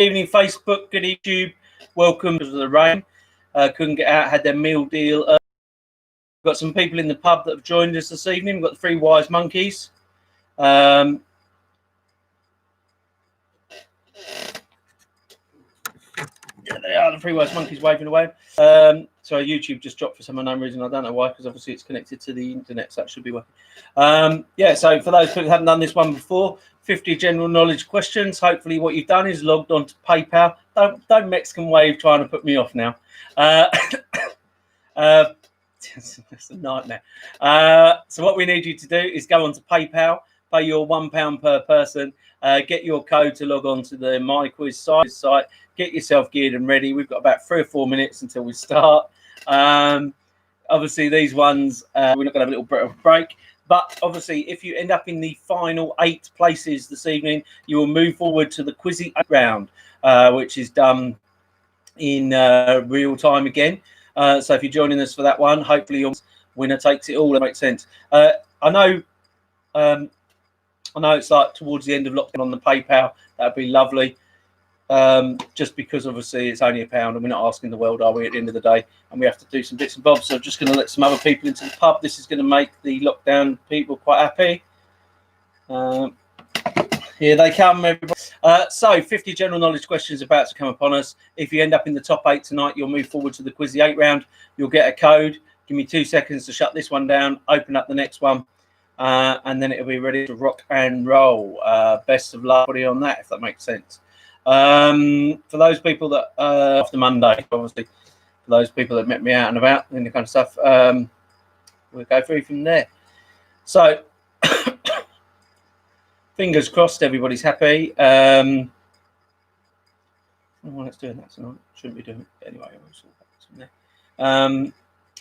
evening, Facebook. Good YouTube. Welcome to the rain. Couldn't get out. Had their meal deal. We've got some people in the pub that have joined us this evening. We've got the Three Wise Monkeys. Yeah, they are, the Three Wise Monkeys waving away. Sorry, YouTube just dropped for some unknown reason. I don't know why, because obviously it's connected to the internet, so that should be working. Yeah, so for those people who haven't done this one before, 50 general knowledge questions. Hopefully what you've done is logged on to PayPal. Don't Mexican wave trying to put me off now. That's a nightmare. So what we need you to do is go on to PayPal, pay your £1 per person, get your code to log on to the MyQuiz site, get yourself geared and ready. We've got about 3 or 4 minutes until we start. Obviously, these ones, we're not going to have a little bit of a break. But obviously, if you end up in the final 8 places this evening, you will move forward to the Quizzy round, which is done in real time again. So if you're joining us for that one, hopefully your winner takes it all. That makes sense. I know it's like towards the end of lockdown on the PayPal. That'd be lovely. Just because obviously it's only £1 and we're not asking the world, are we, at the end of the day? And we have to do some bits and bobs. So I'm just going to let some other people into the pub. This is going to make the lockdown people quite happy. Here they come, everybody. So 50 general knowledge questions about to come upon us. If you end up in the top 8 tonight, you'll move forward to the Quizzy 8 round. You'll get a code. Give me 2 seconds to shut this one down, open up the next one, and then it'll be ready to rock and roll. Best of luck on that, if that makes sense. For those people that after Monday, obviously, for those people that met me out and about and the kind of stuff, we'll go through from there. So fingers crossed, everybody's happy. Well, let's do that tonight. Shouldn't be doing it anyway.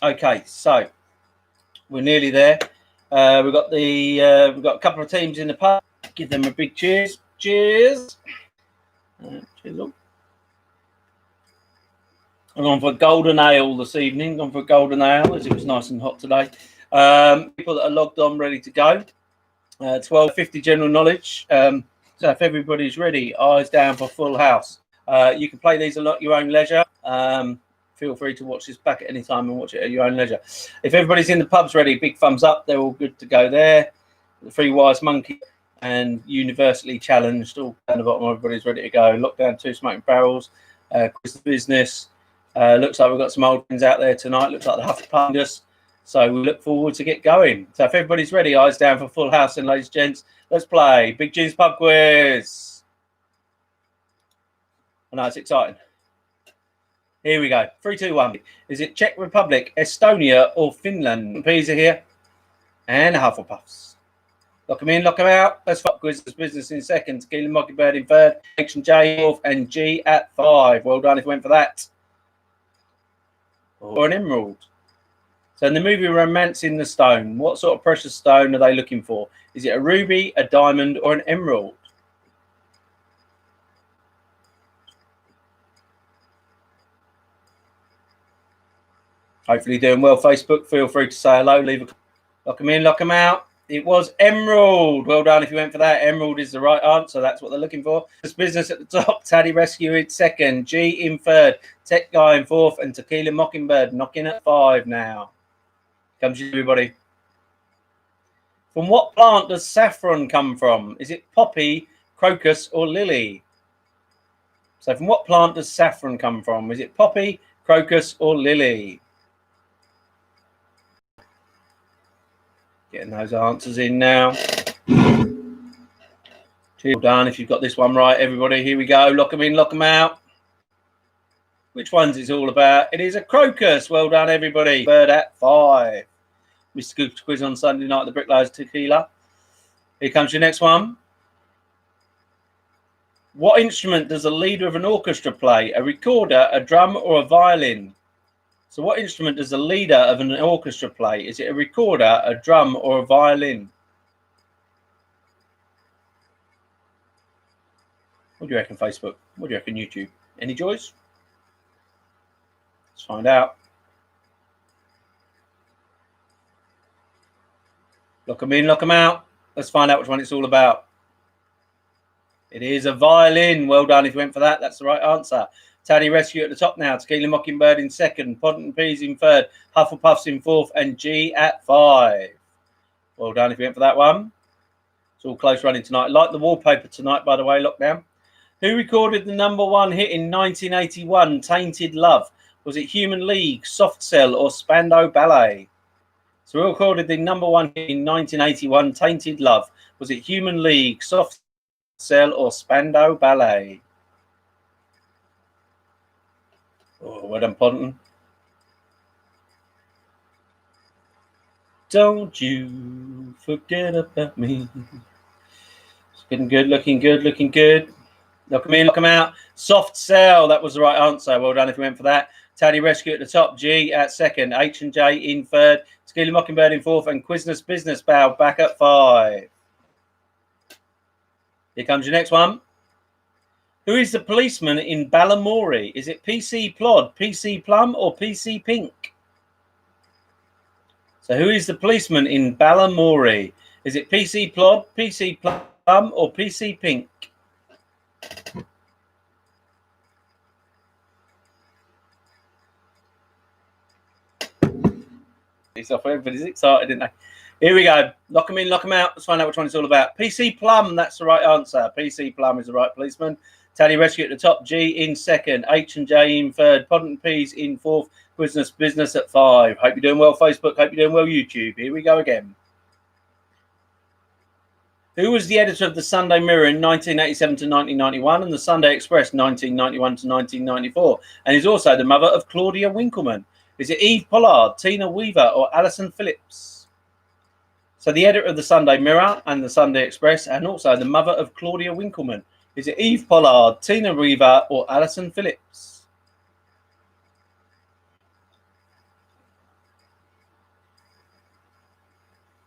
Okay, so we're nearly there. We've got a couple of teams in the pub. Give them a big cheers. Cheers. Cheers up. I'm going for a golden ale this evening. Gone for a golden ale as it was nice and hot today. People that are logged on, ready to go. 12:50 general knowledge. So if everybody's ready, eyes down for Full House. You can play these a lot at your own leisure. Feel free to watch this back at any time and watch it at your own leisure. If everybody's in the pubs ready, big thumbs up. They're all good to go there. The Three Wise Monkey and universally challenged. All down the bottom, everybody's ready to go. Lockdown 2 Smoking Barrels. Quiz the Business. Looks like we've got some old ones out there tonight. Looks like the Hufflepuffs. So we look forward to get going. So if everybody's ready, eyes down for Full House, and ladies and gents, let's play Big G's Pub Quiz. I know it's exciting. Here we go. 3, 2, 1. Is it Czech Republic, Estonia, or Finland? Peas are here. And Hufflepuffs. Lock them in, lock them out. Let's fuck Quiz this Business in second. Tequila Mockingbird in third. H and J fourth, and G at 5. Well done if you went for that. Or an emerald. So in the movie Romancing the Stone, what sort of precious stone are they looking for? Is it a ruby, a diamond, or an emerald? Hopefully doing well, Facebook. Feel free to say hello. Leave a lock them in, lock them out. It was emerald. Well done if you went for that. Emerald is the right answer. That's what they're looking for. This Business at the top. Taddy Rescue in second. G in third. Tech Guy in fourth. And Tequila Mockingbird knocking at 5 now. Comes to everybody. From what plant does saffron come from? Is it poppy, crocus, or lily? So from what plant does saffron come from? Is it poppy, crocus, or lily? Getting those answers in now. Well done if you've got this one right, everybody. Here we go. Lock them in, lock them out. Which one's it's all about? It is a crocus. Well done, everybody. Bird at 5. Mr. Good Quiz on Sunday night, the Bricklayers Tequila. Here comes your next one. What instrument does a leader of an orchestra play? A recorder, a drum, or a violin? So what instrument does the leader of an orchestra play? Is it a recorder, a drum, or a violin? What do you reckon, Facebook? What do you reckon, YouTube? Any joys? Let's find out. Lock them in, lock them out. Let's find out which one it's all about. It is a violin. Well done if you went for that. That's the right answer. Taddy Rescue at the top now. Tequila Mockingbird in second. Podden and Peas in third. Hufflepuffs in fourth. And G at 5. Well done if you went for that one. It's all close running tonight. Like the wallpaper tonight, by the way, Lockdown. Who recorded the #1 hit in 1981, Tainted Love? Was it Human League, Soft Cell, or Spandau Ballet? So we recorded the #1 hit in 1981, Tainted Love. Was it Human League, Soft Cell, or Spandau Ballet? Oh, well done, Ponton. Don't you forget about me. It's getting good, looking good, looking good. Knock them in, knock them out. Soft Cell, that was the right answer. Well done if you went for that. Taddy Rescue at the top, G at second, H and J in third, Tequila Mockingbird in fourth, and Quiznos Business Bow back at 5. Here comes your next one. Who is the policeman in Balamory? Is it PC Plod, PC Plum, or PC Pink? So who is the policeman in Balamory? Is it PC Plod, PC Plum, or PC Pink? Everybody's excited, isn't they? Here we go. Lock them in, lock them out. Let's find out which one it's all about. PC Plum, that's the right answer. PC Plum is the right policeman. Taddy Rescue at the top, G in second, H and J in third, Podden and Peas in fourth, Quiznos Business at 5. Hope you're doing well, Facebook. Hope you're doing well, YouTube. Here we go again. Who was the editor of the Sunday Mirror in 1987 to 1991 and the Sunday Express 1991 to 1994, and is also the mother of Claudia Winkleman? Is it Eve Pollard, Tina Weaver, or Alison Phillips? So the editor of the Sunday Mirror and the Sunday Express, and also the mother of Claudia Winkleman. Is it Eve Pollard, Tina Weaver, or Alison Phillips?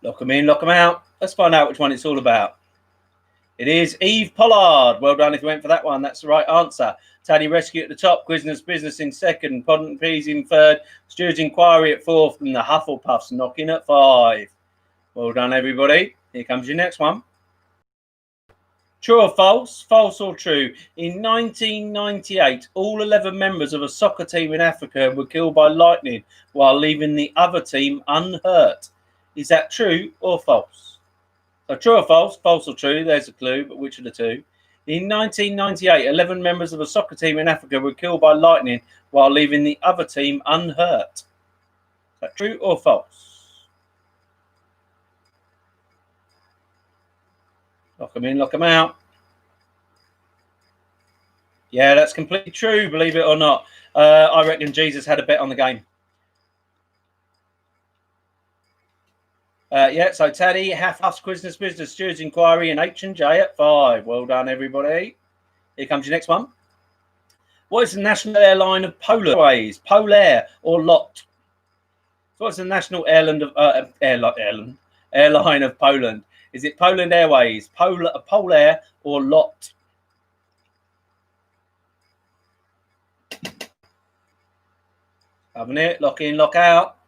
Lock them in, lock them out. Let's find out which one it's all about. It is Eve Pollard. Well done if you went for that one. That's the right answer. Taddy Rescue at the top, Quiznos Business in second, Podden and Peas in third, Stuart's Inquiry at fourth, and the Hufflepuffs knocking at 5. Well done, everybody. Here comes your next one. True or false? False or true? In 1998, all 11 members of a soccer team in Africa were killed by lightning while leaving the other team unhurt. Is that true or false? So true or false? False or true? There's a clue, but which of the two? In 1998, 11 members of a soccer team in Africa were killed by lightning while leaving the other team unhurt. Is that true or false? Lock them in, lock them out. Yeah, that's completely true, believe it or not. I reckon Jesus had a bet on the game. Yeah, so Taddy, Hufflepuffs, Quiznos Business, Stuart's Inquiry, and H and J at 5. Well done, everybody. Here comes your next one. What is the national airline of Poland Airways? Polair or LOT? So what's the national airline of Poland? Is it Poland Airways, Polair, or LOT? Having it. Lock in, lock out.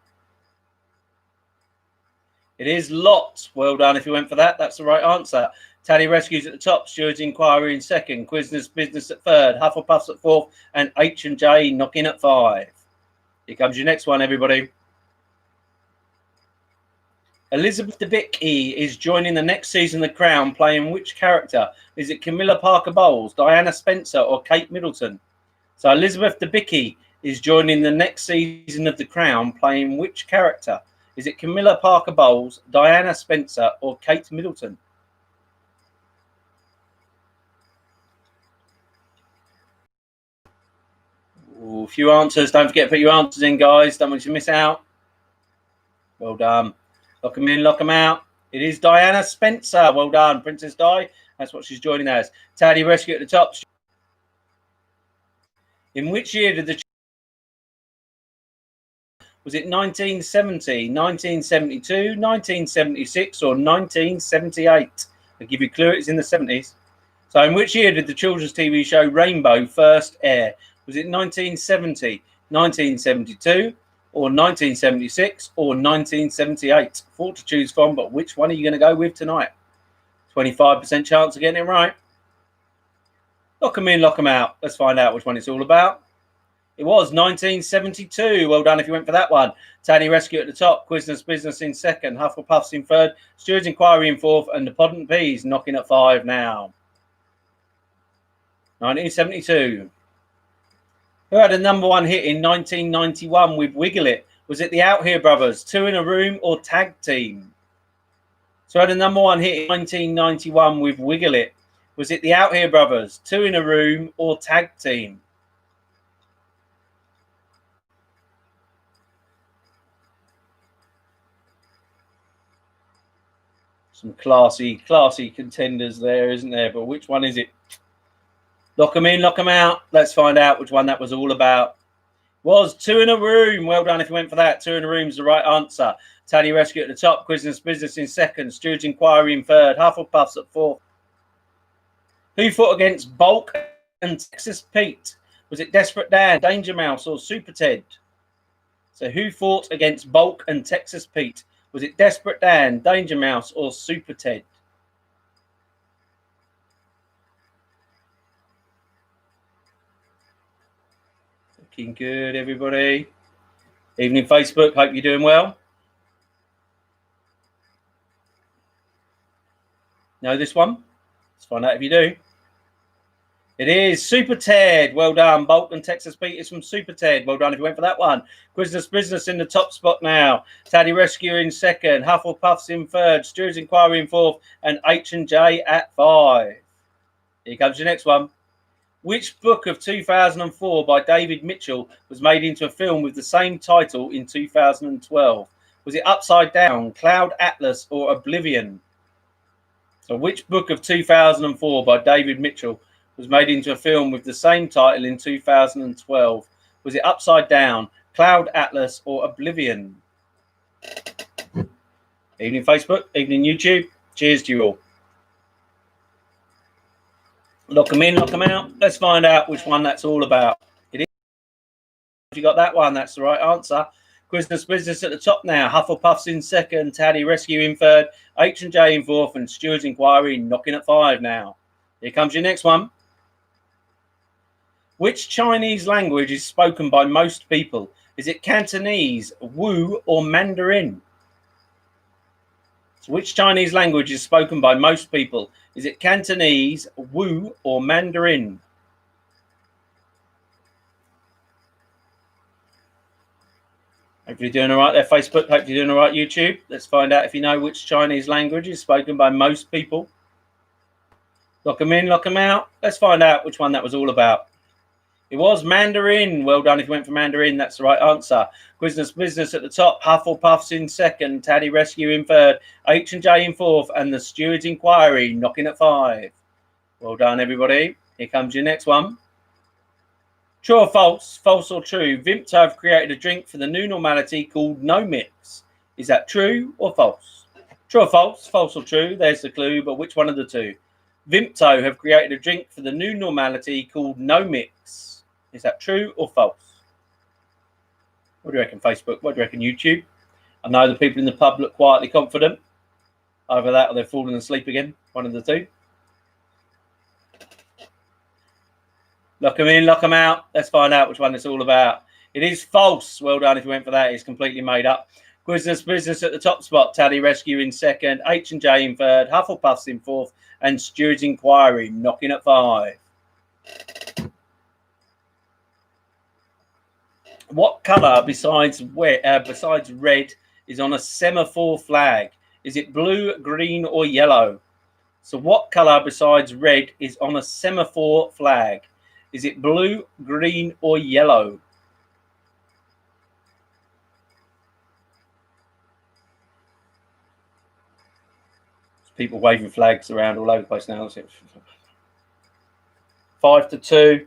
It is LOT. Well done if you went for that. That's the right answer. Taddy Rescues at the top, Stuart's Inquiry in second, Quiznos Business at third, Hufflepuffs at fourth, and H and J knocking at 5. Here comes your next one, everybody. Elizabeth Debicki is joining the next season of The Crown, playing which character? Is it Camilla Parker Bowles, Diana Spencer, or Kate Middleton? So Elizabeth Debicki is joining the next season of The Crown, playing which character? Is it Camilla Parker Bowles, Diana Spencer, or Kate Middleton? Ooh, a few answers. Don't forget to put your answers in, guys. Don't want you to miss out. Well done. Lock them in, lock them out. It is Diana Spencer. Well done, Princess Di. That's what she's joining as. Taddy Rescue at the top. In which year did the... Was it 1970, 1972, 1976, or 1978? I'll give you a clue. It's in the 70s. So in which year did the children's TV show Rainbow first air? Was it 1970, 1972, or 1976, or 1978? 4 to choose from, but which one are you going to go with tonight? 25% chance of getting it right. Lock 'em in, lock 'em out. Let's find out which one it's all about. It was 1972. Well done if you went for that one. Taddy Rescue at the top, Quiznos Business in second, Hufflepuffs in third, Stewards Inquiry in fourth, and the Podden Peas knocking at 5 now. 1972. Who had a #1 hit in 1991 with Wiggle It? Was it the Out Here Brothers, Two in a Room, or Tag Team? So had a #1 hit in 1991 with Wiggle It. Was it the Out Here Brothers, Two in a Room, or Tag Team? Some classy contenders there, isn't there? But which one is it? Lock 'em in, lock 'em out. Let's find out which one that was all about. Was Two in a Room. Well done if you went for that. Two in a Room is the right answer. Taddy Rescue at the top, Quiznos Business in second, Stewards Inquiry in third, Hufflepuffs at fourth. Who fought against Bulk and Texas Pete? Was it Desperate Dan, Danger Mouse, or Super Ted? So who fought against Bulk and Texas Pete? Was it Desperate Dan, Danger Mouse, or Super Ted? Looking good, everybody. Evening, Facebook. Hope you're doing well. Know this one? Let's find out if you do. It is Super Ted. Well done. Bulk and Texas Pete is from Super Ted. Well done if you went for that one. Quiznos Business in the top spot now. Taddy Rescue in second. Hufflepuffs in third. Stewards Inquiry in fourth. And H&J at 5. Here comes your next one. Which book of 2004 by David Mitchell was made into a film with the same title in 2012? Was it Upside Down, Cloud Atlas, or Oblivion? So which book of 2004 by David Mitchell was made into a film with the same title in 2012? Was it Upside Down, Cloud Atlas, or Oblivion? Evening Facebook, evening YouTube. Cheers to you all. Lock them in, lock them out. Let's find out which one that's all about. It is. If you got that one, that's the right answer. Quiznos Business at the top now. Hufflepuffs in second, Taddy Rescue in third, H&J in fourth, and Stewards Inquiry knocking at 5 now. Here comes your next one. Which Chinese language is spoken by most people? Is it Cantonese, Wu, or Mandarin? So which Chinese language is spoken by most people? Is it Cantonese, Wu, or Mandarin? Hope you're doing all right there, Facebook. Hope you're doing all right, YouTube. Let's find out if you know which Chinese language is spoken by most people. Lock them in, lock them out. Let's find out which one that was all about. It was Mandarin. Well done if you went for Mandarin. That's the right answer. Quiznos Business at the top. Hufflepuffs in second. Taddy Rescue in third. H&J in fourth. And the Stewards Inquiry knocking at 5. Well done, everybody. Here comes your next one. True or false? False or true? Vimto have created a drink for the new normality called No Mix. Is that true or false? True or false? False or true? There's the clue, but which one of the two? Vimto have created a drink for the new normality called No Mix. Is that true or false? What do you reckon, Facebook? What do you reckon, YouTube? I know the people in the pub look quietly confident. Either that or they're falling asleep again. One of the two. Lock them in, lock them out. Let's find out which one it's all about. It is false. Well done if you went for that. It's completely made up. Quiznos Business at the top spot. Taddy Rescue in second. H&J in third. Hufflepuffs in fourth. And Stewards Inquiry knocking at 5. What colour besides red is on a semaphore flag? Is it blue, green, or yellow? So what colour besides red is on a semaphore flag? Is it blue, green, or yellow? There's people waving flags around all over the place now. 5-2.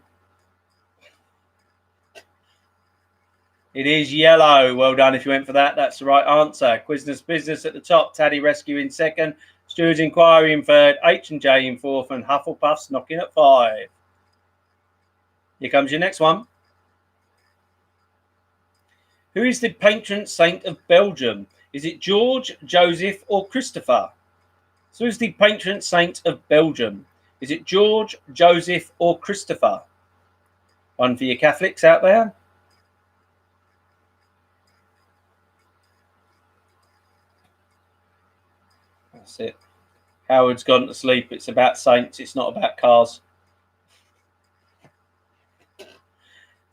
It is yellow. Well done if you went for that. That's the right answer. Quiznos Business at the top. Taddy Rescue in second. Stewards Inquiry in third. H&J in fourth. And Hufflepuffs knocking at 5. Here comes your next one. Who is the patron saint of Belgium? Is it George, Joseph, or Christopher? So who's the patron saint of Belgium? Is it George, Joseph, or Christopher? One for your Catholics out there. That's it. Howard's gone to sleep. It's about saints. It's not about cars.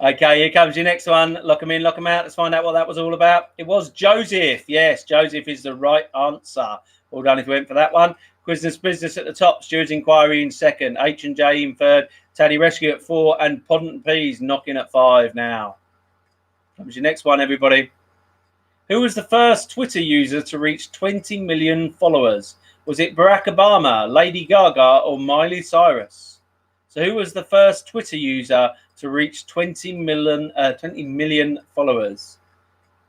Okay, here comes your next one. Lock them in, lock them out. Let's find out what that was all about. It was Joseph. Yes, Joseph is the right answer. Well done if you went for that one. Quiznos Business at the top. Stewards Inquiry in second. H&J in third. Taddy Rescue at 4. And Podent and Peas knocking at 5 now. Comes your next one, everybody. Who was the first Twitter user to reach 20 million followers? Was it Barack Obama, Lady Gaga, or Miley Cyrus? So who was the first Twitter user to reach 20 million followers?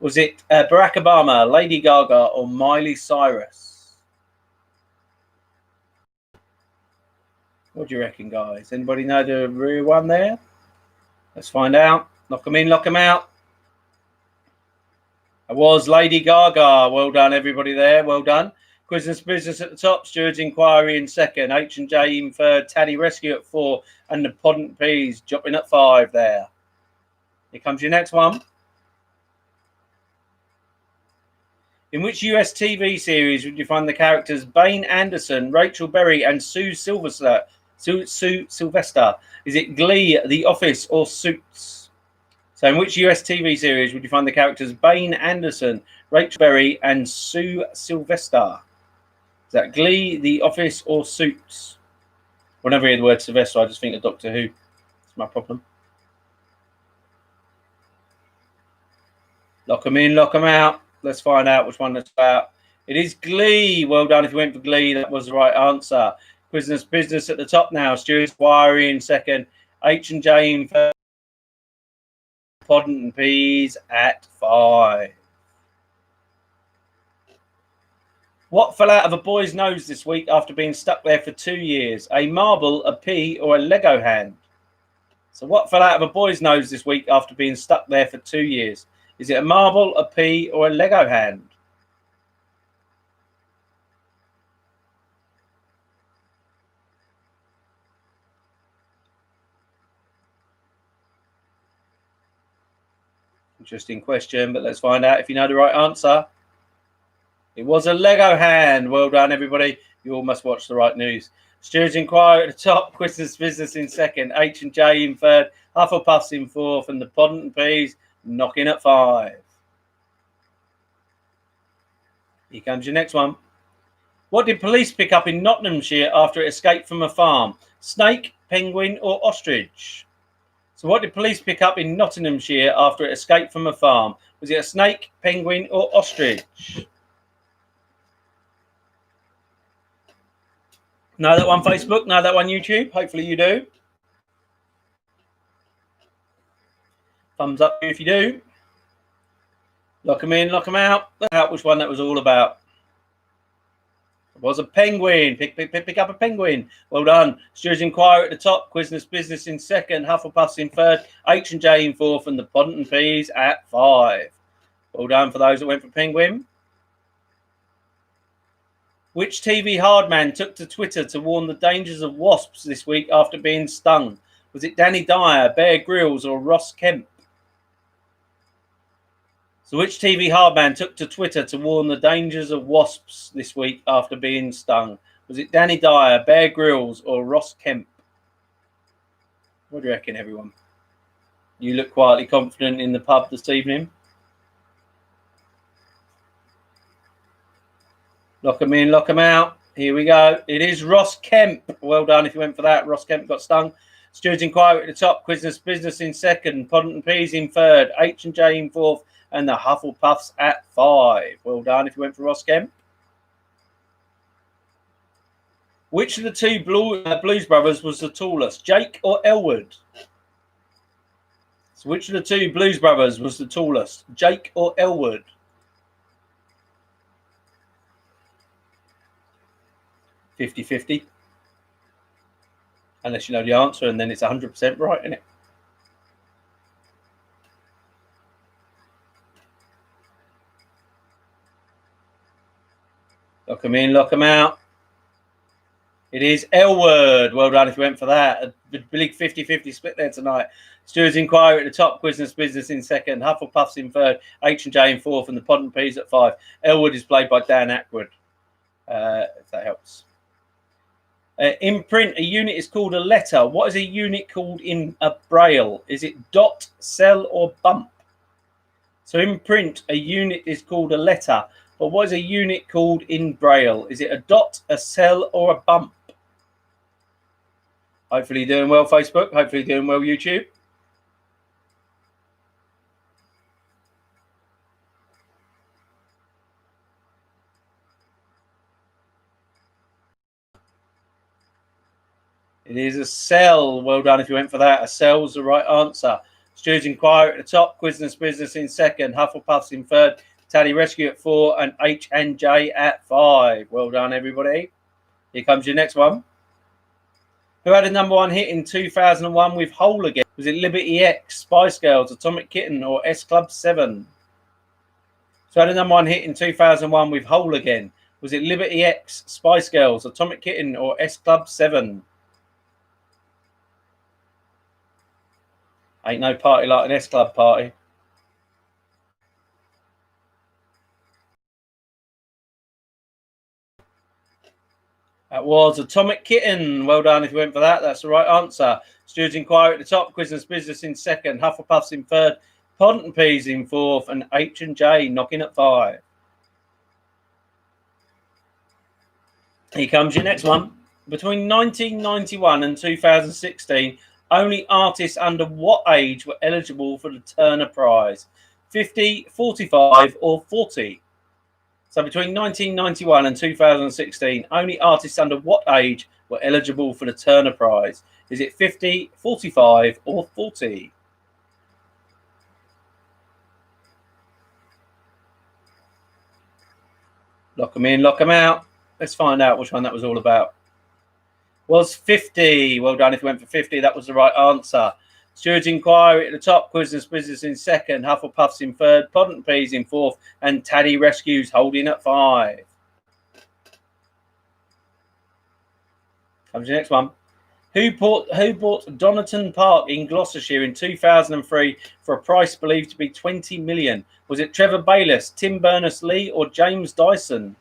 Was it Barack Obama, Lady Gaga, or Miley Cyrus? What do you reckon, guys? Anybody know the real one there? Let's find out. Lock them in, lock them out. It was Lady Gaga. Well done, everybody there. Well done. Quiznos Business at the top. Stewards Inquiry in second. H&J in third. Taddy Rescue at 4. And the Podent Peas dropping at 5 there. Here comes your next one. In which US TV series would you find the characters Bain Anderson, Rachel Berry, and Sue Sylvester? Is it Glee, The Office, or Suits? So in which US TV series would you find the characters Bain Anderson, Rachel Berry, and Sue Sylvester? Is that Glee, The Office, or Suits? Whenever I hear the word Sylvester, I just think of Doctor Who. That's my problem. Lock them in, lock them out. Let's find out which one that's about. It is Glee. Well done if you went for Glee. That was the right answer. Quiznos Business at the top now. Stewards Inquiry in second. H&J in third. Podent and Peas at 5. What fell out of a boy's nose this week after being stuck there for 2 years? A marble, a pea, or a Lego hand? So what fell out of a boy's nose this week after being stuck there for 2 years? Is it a marble, a pea, or a Lego hand? Interesting question, but let's find out if you know the right answer. It was a Lego hand. Well done, everybody. You all must watch the right news. Stewards Inquiry at the top. Quiznos Business in second. H&J in third. Hufflepuffs in fourth. And the Podent and Peas knocking at 5. Here comes your next one. What did police pick up in Nottinghamshire after it escaped from a farm? Snake, penguin, or ostrich? So what did police pick up in Nottinghamshire after it escaped from a farm? Was it a snake, penguin, or ostrich? Know that one, Facebook? Know that one, YouTube? Hopefully you do. Thumbs up if you do. Lock them in, lock them out. Look out which one that was all about. It was a penguin. Pick up a penguin. Well done. Stewards Inquiry at the top. Quiznos Business in second. Hufflepuffs in third. H&J in fourth. And the Podent and Peas at 5. Well done for those that went for penguin. Which TV hardman took to Twitter to warn the dangers of wasps this week after being stung? Was it Danny Dyer, Bear Grylls, or Ross Kemp? So which TV hardman took to Twitter to warn the dangers of wasps this week after being stung? Was it Danny Dyer, Bear Grylls, or Ross Kemp? What do you reckon, everyone? You look quietly confident in the pub this evening. Lock them in, lock them out. Here we go. It is Ross Kemp. Well done if you went for that. Ross Kemp got stung. Stewards Inquiry at the top. Quiznos Business in second. Podent and Peas in third. H&J in fourth. And the Hufflepuffs at 5. Well done if you went for Ross Kemp. Which of the two Blues Brothers was the tallest, Jake or Elwood? So which of the two Blues Brothers was the tallest, Jake or Elwood? (50-50). Unless you know the answer, and then it's 100% right, isn't it? Lock them in, lock them out. It is Elwood. Well done if you went for that. A big 50-50 split there tonight. Stewards Inquiry at the top, Business in second, Hufflepuffs in third, H&J in fourth, and the Pod and Peas at five. Elwood is played by Dan Ackwood, if that helps. In print, a unit is called a letter. What is a unit called in a braille? Is it dot, cell, or bump? So in print, a unit is called a letter. But what is a unit called in braille? Is it a dot, a cell, or a bump? Hopefully you're doing well, Facebook. Hopefully you're doing well, YouTube. It is a cell. Well done if you went for that. A cell's the right answer. Stewards Inquiry at the top, Business in second, Hufflepuffs in third, Taddy Rescue at 4, and H&J at 5. Well done, everybody. Here comes your next one. Who had a #1 hit in 2001 with Hole Again? Was it Liberty X, Spice Girls, Atomic Kitten, or S Club 7? So had a #1 hit in 2001 with Hole Again. Was it Liberty X, Spice Girls, Atomic Kitten, or S Club 7? Ain't no party like an S Club party. That was Atomic Kitten. Well done if you went for that. That's the right answer. Stewards Inquiry at the top, Business in second, Hufflepuffs in third, Pod and Peas in fourth, and H&J knocking at 5. Here comes your next one. Between 1991 and 2016, only artists under what age were eligible for the Turner Prize? 50, 45, or 40? So between 1991 and 2016, only artists under what age were eligible for the Turner Prize? Is it 50, 45, or 40? Lock them in, lock them out. Let's find out which one that was all about. Was 50. Well done if you went for 50. That was the right answer. Stewards Inquiry at the top, Business in second, Hufflepuffs in third, Pod and Peas in fourth, and Taddy Rescues holding at 5. Comes your next one. Who bought Donington Park in Gloucestershire in 2003 for a price believed to be 20 million? Was it Trevor Bayliss, Tim Berners-Lee, or James Dyson?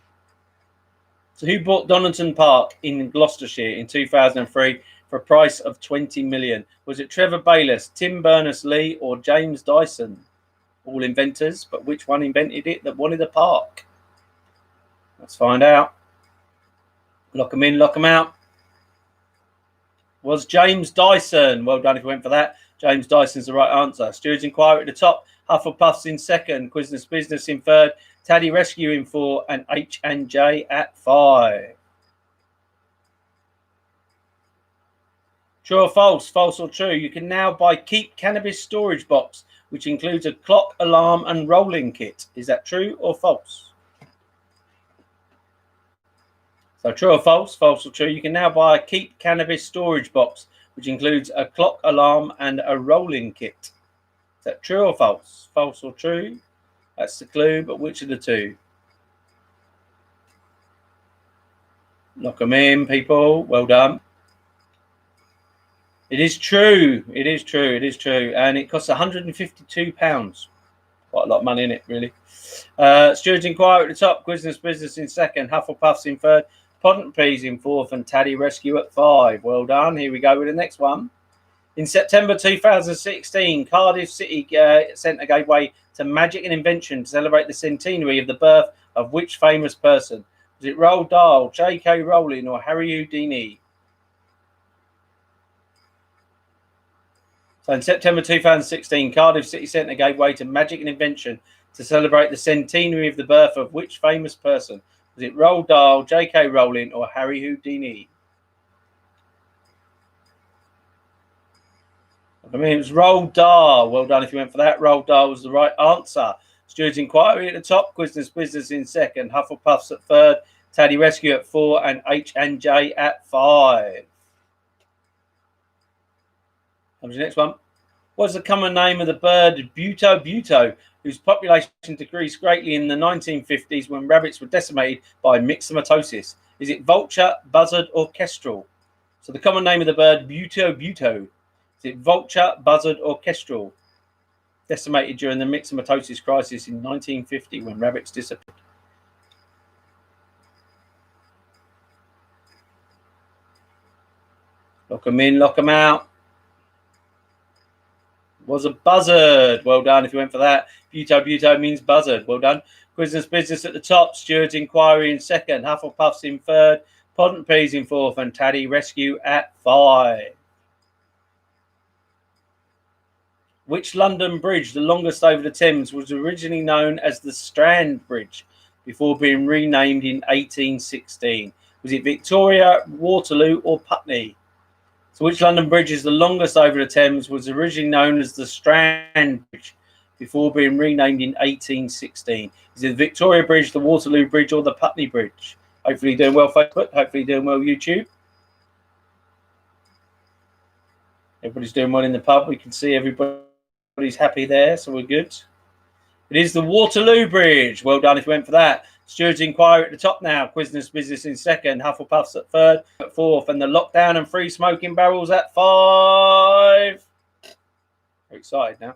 So who bought Donington Park in Gloucestershire in 2003 for a price of 20 million? Was it Trevor Bayliss, Tim Berners-Lee, or James Dyson? All inventors, but which one invented it that wanted a park? Let's find out. Lock them in, lock them out. Was James Dyson. Well done if you went for that. James Dyson's the right answer. Stewards Inquiry at the top, Hufflepuffs in second, Business in third, Taddy Rescue in 4, and H&J at 5. True or false? False or true? You can now buy Keep Cannabis Storage Box, which includes a clock, alarm, and rolling kit. Is that true or false? So true or false? False or true? You can now buy a Keep Cannabis Storage Box, which includes a clock, alarm, and a rolling kit. Is that true or false? False or true? That's the clue, but which of the two? Lock them in, people. Well done. It is true. It is true. It is true. And it costs £152. Quite a lot of money in it, really. Stewards Inquiry at the top, Business in second, Hufflepuffs in third, Pod and Peas in fourth, and Taddy Rescue at 5. Well done. Here we go with the next one. In September 2016, Cardiff City Centre gave way to Magic and Invention to celebrate the centenary of the birth of which famous person? Was it Roald Dahl, J.K. Rowling, or Harry Houdini? So in September 2016, Cardiff City Centre gave way to Magic and Invention to celebrate the centenary of the birth of which famous person? Was it Roald Dahl, J.K. Rowling, or Harry Houdini? I mean, it was Roald Dahl. Well done if you went for that. Roald Dahl was the right answer. Stewards Inquiry at the top, Business in second, Hufflepuffs at third, Taddy Rescue at 4, and H&J at 5. Comes the next one. What's the common name of the bird Buto, whose population decreased greatly in the 1950s when rabbits were decimated by myxomatosis? Is it vulture, buzzard, or kestrel? So the common name of the bird, buto. Is it vulture, buzzard, or kestrel? Decimated during the myxomatosis crisis in 1950 when rabbits disappeared. Lock them in, lock them out. Was a buzzard. Well done if you went for that. Buto means buzzard. Well done. Quizness business at the top. Steward's inquiry in second. Hufflepuff's in third. Pod and Peas in fourth. And Taddy Rescue at 5. Which London bridge, the longest over the Thames, was originally known as the Strand Bridge before being renamed in 1816? Was it Victoria, Waterloo, or Putney? So which London bridge is the longest over the Thames, was originally known as the Strand Bridge before being renamed in 1816? Is it the Victoria Bridge, the Waterloo Bridge, or the Putney Bridge? Hopefully you're doing well, Facebook. Hopefully you're doing well, YouTube. Everybody's doing well in the pub. We can see everybody's happy there, so we're good. It is the Waterloo Bridge. Well done if you went for that. Steward's inquiry at the top now. Quizness business in second. Hufflepuff's at third. At fourth. And the lockdown and free smoking barrels at 5. Very excited now.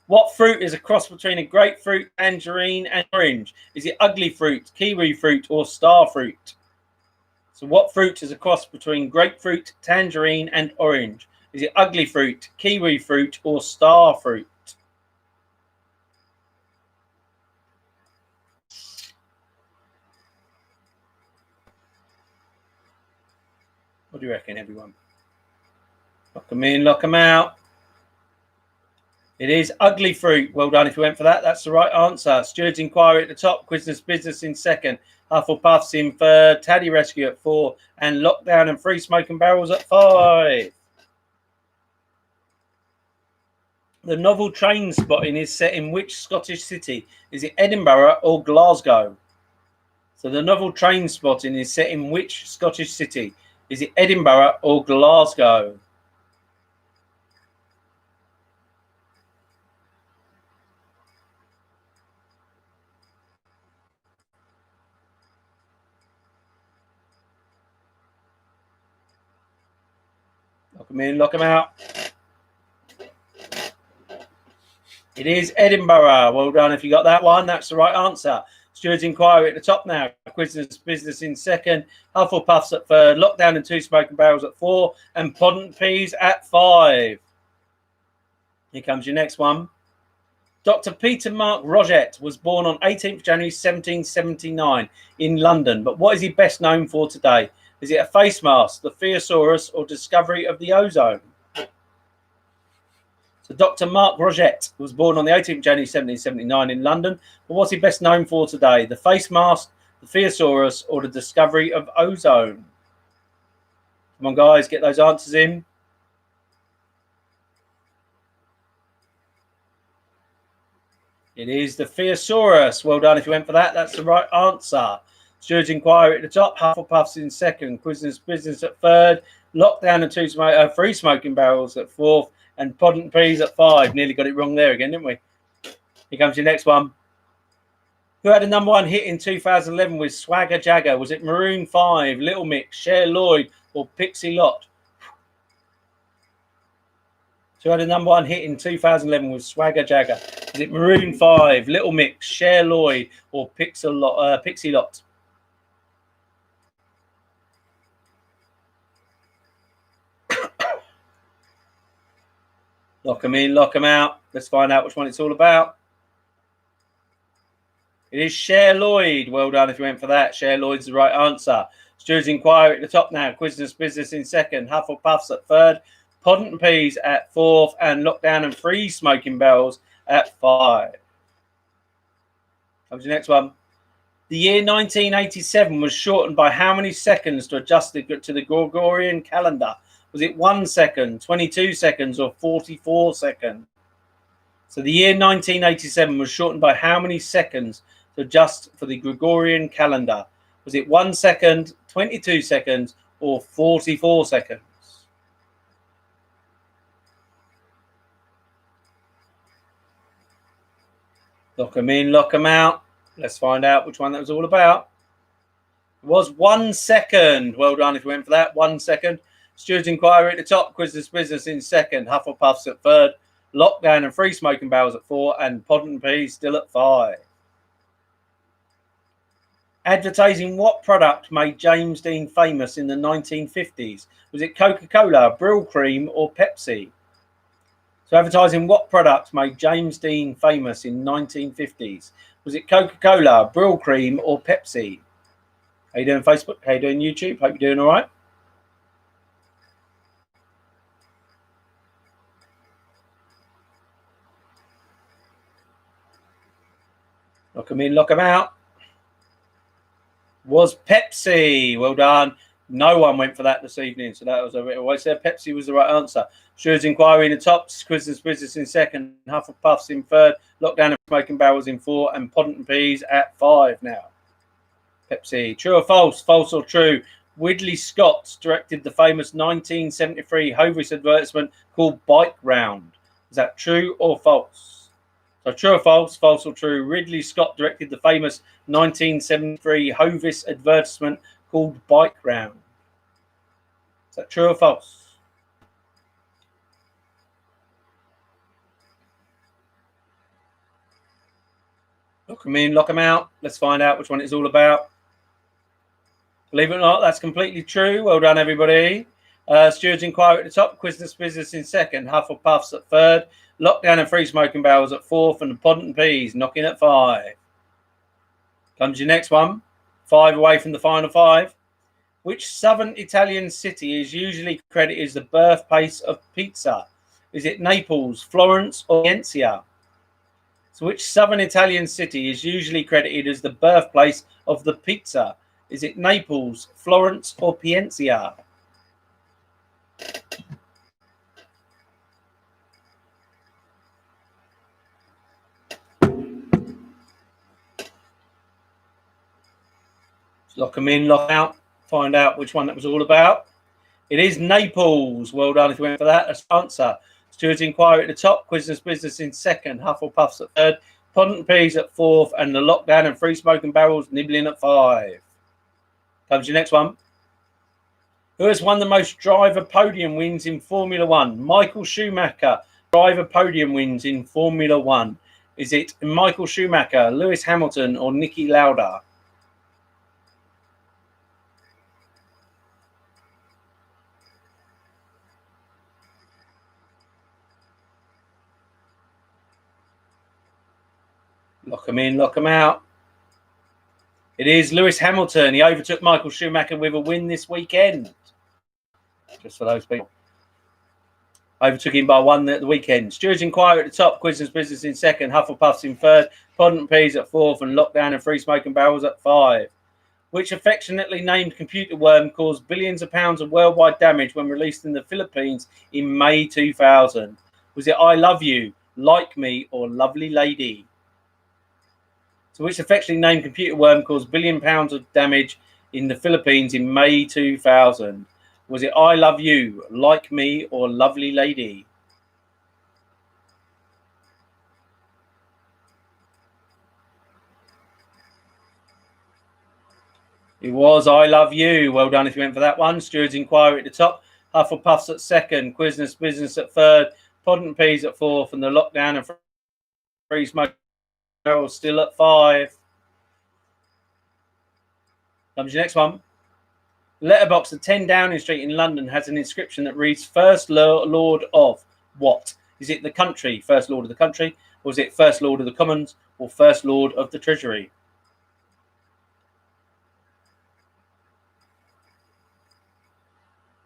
What fruit is a cross between a grapefruit, tangerine, and orange? Is it ugly fruit, kiwi fruit, or star fruit? So what fruit is a cross between grapefruit, tangerine, and orange? Is it ugly fruit, kiwi fruit, or star fruit? What do you reckon, everyone? Lock them in, lock them out. It is ugly fruit. Well done if you went for that. That's the right answer. Steward's inquiry at the top. Quizness business in second. Hufflepuff's in third. Taddy Rescue at 4. And lockdown and free smoking barrels at 5. The novel Train Spotting is set in which Scottish city? Is it Edinburgh or Glasgow? So the novel Train Spotting is set in which Scottish city? Is it Edinburgh or Glasgow? Lock them in, lock them out. It is Edinburgh. Well done if you got that one. That's the right answer. Steward's inquiry at the top now. Quizness business in second. Hufflepuff's at third. Lockdown and 2 smoking barrels at 4. And Pod and Peas at 5. Here comes your next one. Dr. Peter Mark Rogett was born on 18th January 1779 in London. But what is he best known for today? Is it a face mask, the Theosaurus, or discovery of the ozone? So Dr. Mark Rogett was born on the 18th January 1779 in London. But what's he best known for today? The face mask, the Theosaurus, or the discovery of ozone? Come on, guys, get those answers in. It is the Theosaurus. Well done if you went for that. That's the right answer. Steward's inquiry at the top. Hufflepuff's in second. Quizness business at third. Lockdown and 2 free smoking barrels at 4th. And Pod and Peas at 5. Nearly got it wrong there again, didn't we? Here comes your next one. Who had a #1 hit in 2011 with Swagger Jagger? Was it Maroon 5, Little Mix, Cher Lloyd, or Pixie Lott? Who had a #1 hit in 2011 with Swagger Jagger? Is it Maroon 5, Little Mix, Cher Lloyd, or Pixie Lott? Lock them in, lock them out. Let's find out which one it's all about. It is Cher Lloyd. Well done if you went for that. Cher Lloyd's the right answer. Steward's inquiry at the top now. Quizness business in second. Hufflepuff's at third. Pod and Peas at 4th. And lockdown and free smoking barrels at 5. Comes your next one. The year 1987 was shortened by how many seconds to adjust to the Gregorian calendar? Was it 1 second, 22 seconds, or 44 seconds? So the year 1987 was shortened by how many seconds to adjust for the Gregorian calendar? Was it 1 second, 22 seconds, or 44 seconds? Lock them in, lock them out. Let's find out which one that was all about. It was 1 second. Well done if you went for that. 1 second. Stewards Inquiry at the top. Quizzes Business in second. Hufflepuffs at third. Lockdown and Free Smoking Barrels at 4. And Pod and Peas still at 5. Advertising what product made James Dean famous in the 1950s? Was it Coca-Cola, Brylcreem, or Pepsi? So advertising what product made James Dean famous in 1950s? Was it Coca-Cola, Brylcreem, or Pepsi? How you doing, Facebook? How you doing, YouTube? Hope you're doing all right. Lock them in, lock them out. Was Pepsi. Well done. No one went for that this evening, so that was a bit of a waste there. Pepsi was the right answer. Stewards Inquiry in the top, Quizzes Business in second, Hufflepuffs in third, Lockdown and Smoking Barrels in 4, and Pod and Peas at 5 now. Pepsi. True or false? False or true? Ridley Scott directed the famous 1973 Hovis advertisement called Bike Round. Is that true or false? So true or false? False or true? Ridley Scott directed the famous 1973 Hovis advertisement called Bike Round. Is that true or false? Lock them in, lock them out. Let's find out which one it's all about. Believe it or not, that's completely true. Well done, everybody. Stewards Inquiry at the top, Quizzes Business in second, Hufflepuffs at third, Lockdown and Free Smoking Barrels at 4th, and the Pod and Peas knocking at 5. Comes your next one. 5 away from the final 5. Which southern Italian city is usually credited as the birthplace of pizza? Is it Naples, Florence, or Valencia? So which southern Italian city is usually credited as the birthplace of the pizza? Is it Naples, Florence, or Pienza? Lock them in, lock out. Find out which one that was all about. It is Naples. Well done if you went for that. That's the answer. Stewards Inquiry at the top, Quizzes Business in second, Hufflepuffs at third, Pod and Peas at 4th, and the Lockdown and Free Smoking Barrels nibbling at 5. Comes your next one. Who has won the most driver podium wins in Formula One? Michael Schumacher, driver podium wins in Formula One. Is it Michael Schumacher, Lewis Hamilton, or Niki Lauda? Lock them in, lock them out. It is Lewis Hamilton. He overtook Michael Schumacher with a win this weekend. Just for those people. Overtook him by 1 at the weekend. Stewards Inquiry at the top, Quizzes Business in second, Hufflepuffs in third, Pod and Peas at 4th, and Lockdown and Free Smoking Barrels at 5. Which affectionately named computer worm caused billions of pounds of worldwide damage when released in the Philippines in May 2000? Was it I Love You, Like Me, or Lovely Lady? So which affectionately named computer worm caused £1 billion of damage in the Philippines in May 2000? Was it I Love You, Like Me, or Lovely Lady? It was I Love You. Well done if you went for that one. Stewards Inquiry at the top, Hufflepuffs at second, Quizzes Business at third, Pod and Peas at 4th, and the Lockdown and Free Smoking Barrels still at 5. Comes your next one. Letterbox at 10 Downing Street in London has an inscription that reads First Lord of what? Is it the country, First Lord of the country, or is it First Lord of the Commons, or First Lord of the Treasury?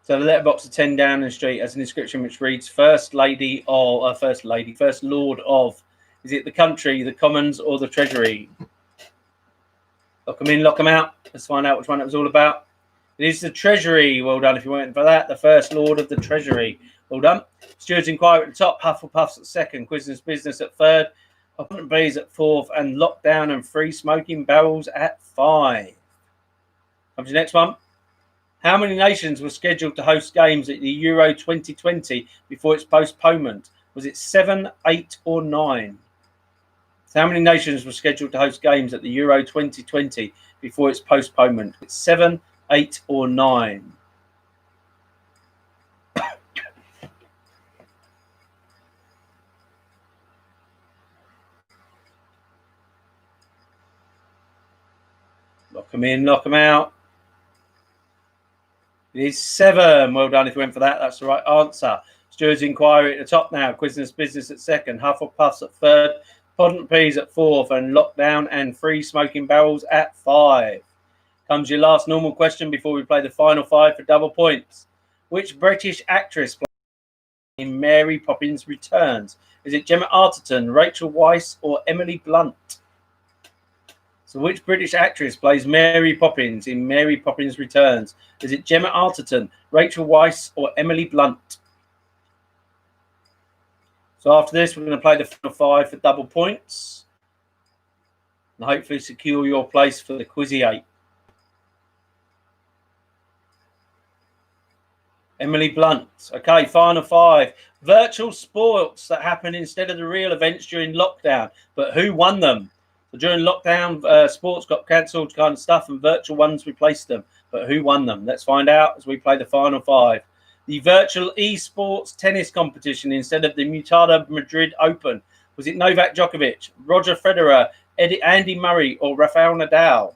So the letterbox at 10 Downing Street has an inscription which reads First Lord of. Is it the country, the Commons, or the Treasury? Lock them in, lock them out. Let's find out which one it was all about. It is the Treasury. Well done if you went for that. The First Lord of the Treasury. Well done. Stewards Inquiry at the top, Hufflepuffs at second, Quizzes Business at third, Pod and Peas at 4th, and Lockdown and Free Smoking Barrels at 5. Comes the next one. How many nations were scheduled to host games at the Euro 2020 before its postponement? Was it 7, 8, or 9? So how many nations were scheduled to host games at the Euro 2020 before its postponement? It's 7, 8, or 9. Lock them in, lock them out. It is 7. Well done if you went for that. That's the right answer. Stewards Inquiry at the top now. Quizness Business at second. Hufflepuffs at third. Podden Peas at fourth. And Lockdown and Free Smoking Barrels at 5. Comes your last normal question before we play the final 5 for double points. Which British actress plays in Mary Poppins Returns? Is it Gemma Arterton, Rachel Weisz, or Emily Blunt? So which British actress plays Mary Poppins in Mary Poppins Returns? Is it Gemma Arterton, Rachel Weisz, or Emily Blunt? So after this, we're going to play the final 5 for double points. And hopefully secure your place for the Quizzy 8. Emily Blunt. Okay, final 5. Virtual sports that happen instead of the real events during lockdown. But who won them? So during lockdown, sports got cancelled kind of stuff and virtual ones replaced them. But who won them? Let's find out as we play the final 5. The virtual esports tennis competition instead of the Mutada Madrid Open. Was it Novak Djokovic, Roger Federer, Andy Murray, or Rafael Nadal?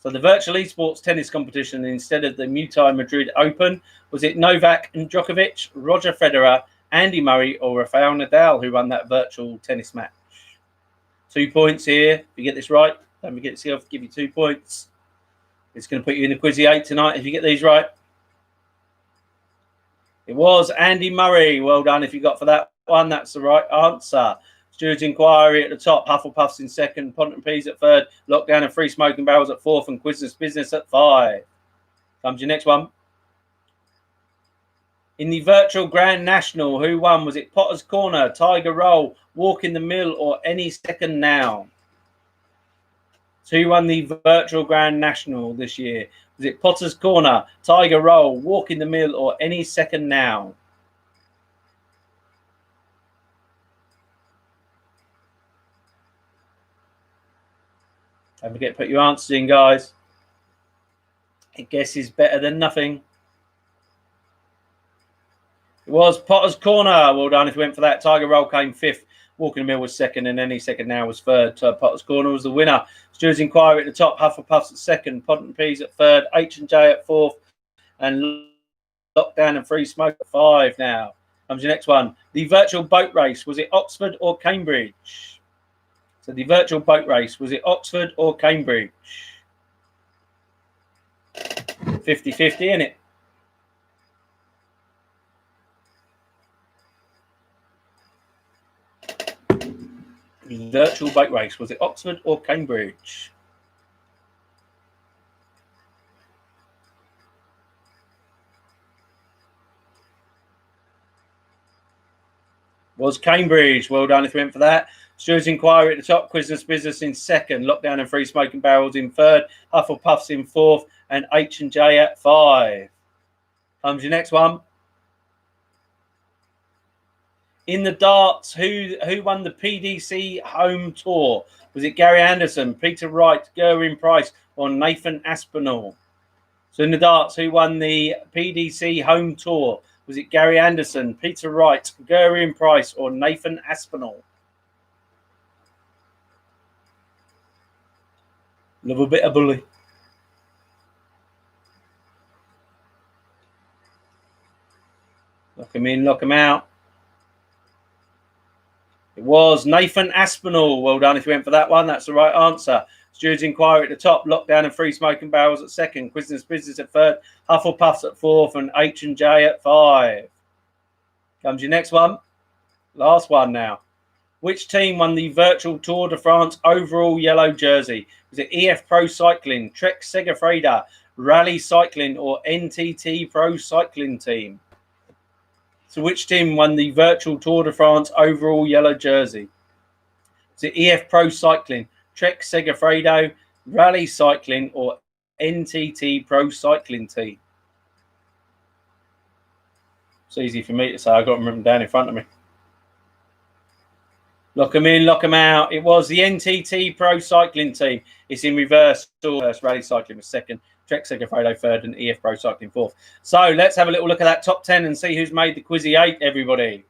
So the virtual esports tennis competition instead of the Muay Madrid Open. Was it Novak and Djokovic, Roger Federer, Andy Murray, or Rafael Nadal who won that virtual tennis match? 2 points here. If you get this right, don't forget to see, I'll give you 2 points. It's going to put you in the Quizzy 8 tonight if you get these right. It was Andy Murray. Well done if you got for that one. That's the right answer. Stewards Inquiry at the top. Hufflepuffs in second. Podden Peas at third. Lockdown and Free Smoking Barrels at fourth. And Quizness Business at 5. Comes your next one. In the virtual Grand National, who won? Was it Potter's Corner, Tiger Roll, Walk in the Mill, or Any Second Now? So who won the virtual Grand National this year? Was it Potter's Corner, Tiger Roll, Walk in the Mill, or Any Second Now? Don't forget to put your answers in, guys. A guess is better than nothing. It was Potter's Corner. Well done if you went for that. Tiger Roll came 5th. Walk in the Mill was 2nd, and Any Second Now was 3rd. Potter's Corner was the winner. Stewards Inquiry at the top. Hufflepuffs at 2nd. Podden Peas at 3rd. H&J at 4th. And Lockdown and Free Smoke at 5 now. Comes your next one. The virtual boat race. Was it Oxford or Cambridge? So the virtual boat race. Was it Oxford or Cambridge? 50-50, innit? The virtual boat race. Was it Oxford or Cambridge? Was Cambridge. Well done if you went for that. Stewards Inquiry at the top. Quizness Business in 2nd. Lockdown and Free Smoking Barrels in 3rd. Hufflepuffs in 4th. And H&J at 5. Comes your next one. In the darts, who won the PDC home tour? Was it Gary Anderson, Peter Wright, Gerwyn Price, or Nathan Aspinall? So in the darts, who won the PDC home tour? Was it Gary Anderson, Peter Wright, Gerwyn Price, or Nathan Aspinall? Love a bit of bully. Lock him in, lock him out. It was Nathan Aspinall. Well done if you went for that one. That's the right answer. Stewards Inquiry at the top. Lockdown and Free Smoking Barrels at 2nd. Quizness Business at 3rd. Hufflepuffs at 4th. And H&J at 5. Comes your next one. Last one now. Which team won the virtual Tour de France overall yellow jersey? Was it EF Pro Cycling, Trek Segafredo, Rally Cycling, or NTT Pro Cycling Team? So which team won the virtual Tour de France overall yellow jersey? Is it EF Pro Cycling, Trek Segafredo, Rally Cycling, or NTT Pro Cycling Team? It's easy for me to say. I've got them written down in front of me. Lock them in, lock them out. It was the NTT Pro Cycling team. It's in reverse. Rally Cycling was second, Trek Segafredo third, and EF Pro Cycling fourth. So let's have a little look at that top 10 and see who's made the Quizzy 8, everybody.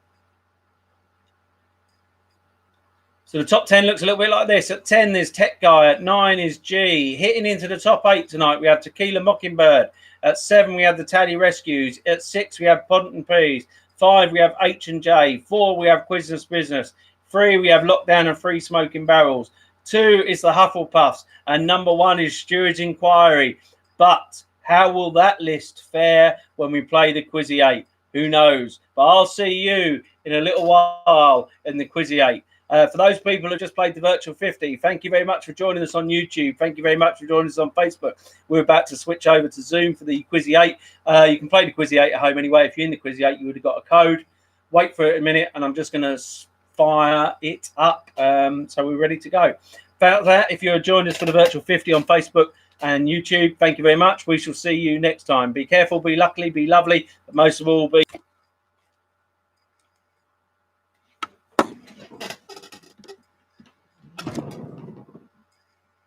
So the top 10 looks a little bit like this. At 10, there's Tech Guy. At 9 is G. Hitting into the top 8 tonight, we have Tequila Mockingbird. At 7, we have the Tally Rescues. At 6, we have Pont and Peas. 5, we have H&J. 4, we have Quizness Business. 3, we have Lockdown and Free Smoking Barrels. 2 is the Hufflepuffs. And number 1 is Steward's Inquiry. But how will that list fare when we play the Quizzy 8? Who knows? But I'll see you in a little while in the Quizzy 8. For those people who just played the Virtual 50, thank you very much for joining us on YouTube. Thank you very much for joining us on Facebook. We're about to switch over to Zoom for the Quizzy 8. You can play the Quizzy 8 at home anyway. If you're in the Quizzy 8, you would have got a code. Wait for it a minute, and I'm just going to fire it up. So we're ready to go. About that, if you're joining us for the Virtual 50 on Facebook and YouTube, thank you very much. We shall see you next time. Be careful, be lucky, be lovely, but most of all, be...